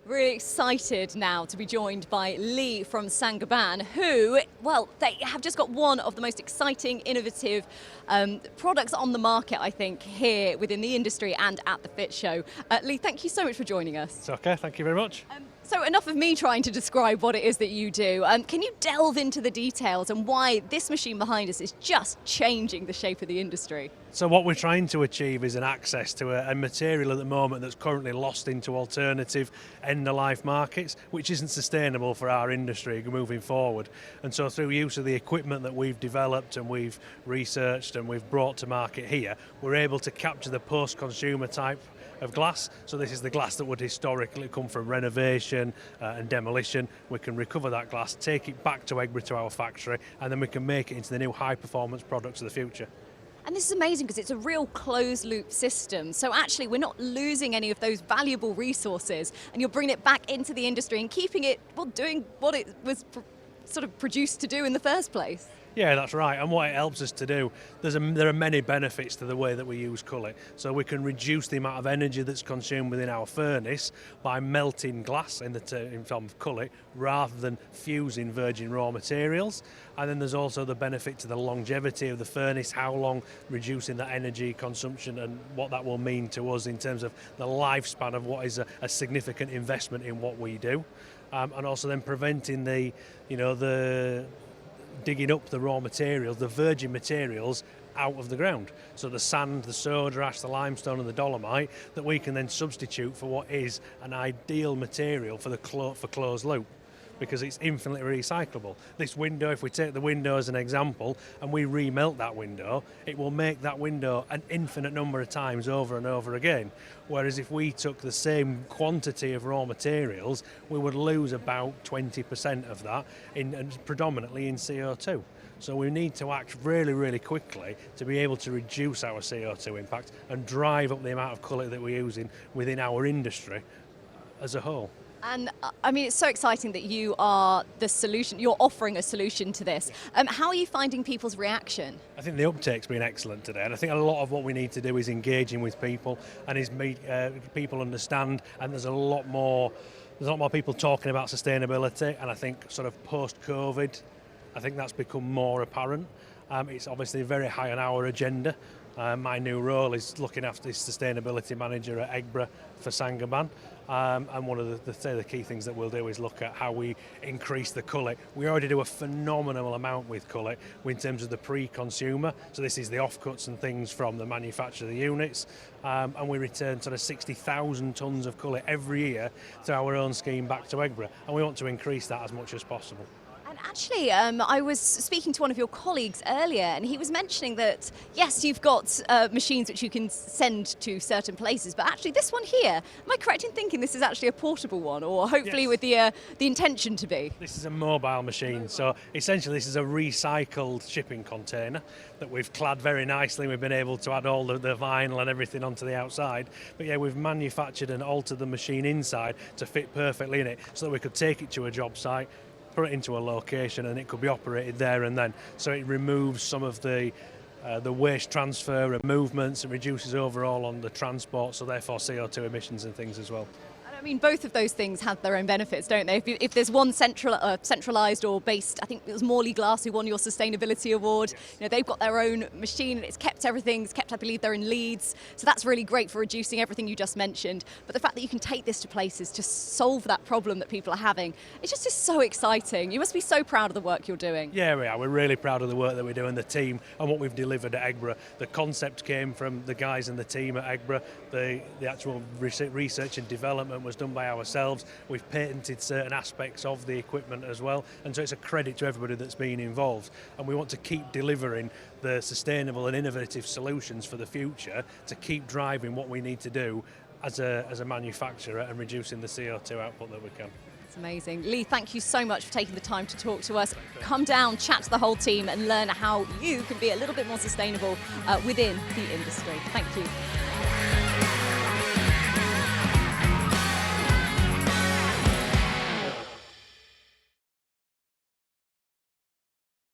Really excited now to be joined by Lee from Gobain, who, well, they have just got one of the most exciting, innovative products on the market, I think, here within the industry and at the Fit Show. Lee, thank you so much for joining us. It's okay, thank you very much. So enough of me trying to describe what it is that you do. Can you delve into the details and why this machine behind us is just changing the shape of the industry? So what we're trying to achieve is an access to a material at the moment that's currently lost into alternative end-of-life markets, which isn't sustainable for our industry moving forward. And so through use of the equipment that we've developed and we've researched and we've brought to market here, we're able to capture the post-consumer type of glass. So this is the glass that would historically come from renovation and demolition. We can recover that glass, take it back to Eggborough to our factory, and then we can make it into the new high-performance products of the future. And this is amazing because it's a real closed-loop system. So actually, we're not losing any of those valuable resources, and you're bringing it back into the industry and keeping it, well, doing what it was sort of produced to do in the first place. Yeah, that's right. And what it helps us to do, there are many benefits to the way that we use cullet. So we can reduce the amount of energy that's consumed within our furnace by melting glass in form of cullet rather than fusing virgin raw materials. And then there's also the benefit to the longevity of the furnace, how long reducing that energy consumption and what that will mean to us in terms of the lifespan of what is a significant investment in what we do. And also then preventing the digging up the raw materials, the virgin materials, out of the ground. So the sand, the soda ash, the limestone and the dolomite that we can then substitute for what is an ideal material for closed loop, because it's infinitely recyclable. This window, if we take the window as an example and we remelt that window, it will make that window an infinite number of times over and over again. Whereas if we took the same quantity of raw materials, we would lose about 20% of that, and predominantly in CO2. So we need to act really, really quickly to be able to reduce our CO2 impact and drive up the amount of cullet that we're using within our industry as a whole. And I mean, it's so exciting that you are the solution, you're offering a solution to this. How are you finding people's reaction? I think the uptake's been excellent today, and I think a lot of what we need to do is engaging with people and is make people understand, and there's a lot more people talking about sustainability, and I think sort of post-COVID, I think that's become more apparent. It's obviously very high on our agenda. My new role is looking after the sustainability manager at Eggborough for Gobain. And one of the key things that we'll do is look at how we increase the cullet. We already do a phenomenal amount with cullet in terms of the pre-consumer. So this is the offcuts and things from the manufacture of the units. And we return sort of 60,000 tonnes of cullet every year to our own scheme back to Eggborough. And we want to increase that as much as possible. Actually, I was speaking to one of your colleagues earlier, and he was mentioning that, yes, you've got machines which you can send to certain places, but actually this one here, am I correct in thinking this is actually a portable one, or hopefully yes, with the intention to be? This is a mobile machine, so essentially this is a recycled shipping container that we've clad very nicely. We've been able to add all the vinyl and everything onto the outside, but yeah, we've manufactured and altered the machine inside to fit perfectly in it so that we could take it to a job site, put it into a location, and it could be operated there and then. So it removes some of the waste transfer and movements and reduces overall on the transport, so therefore CO2 emissions and things as well. I mean, both of those things have their own benefits, don't they? If there's one centralised or based, I think it was Morley Glass who won your sustainability award. Yes. You know, they've got their own machine and it's kept everything. It's kept, I believe, they're in Leeds. So that's really great for reducing everything you just mentioned. But the fact that you can take this to places to solve that problem that people are having, it just is so exciting. You must be so proud of the work you're doing. Yeah, we are. We're really proud of the work that we do and the team and what we've delivered at Eggborough. The concept came from the guys and the team at Eggborough. The actual research and development was done by ourselves. We've patented certain aspects of the equipment as well, and so it's a credit to everybody that's been involved, and we want to keep delivering the sustainable and innovative solutions for the future to keep driving what we need to do as a manufacturer and reducing the CO2 output that we can. It's amazing. Lee, thank you so much for taking the time to talk to us. Come down, chat to the whole team and learn how you can be a little bit more sustainable within the industry. Thank you.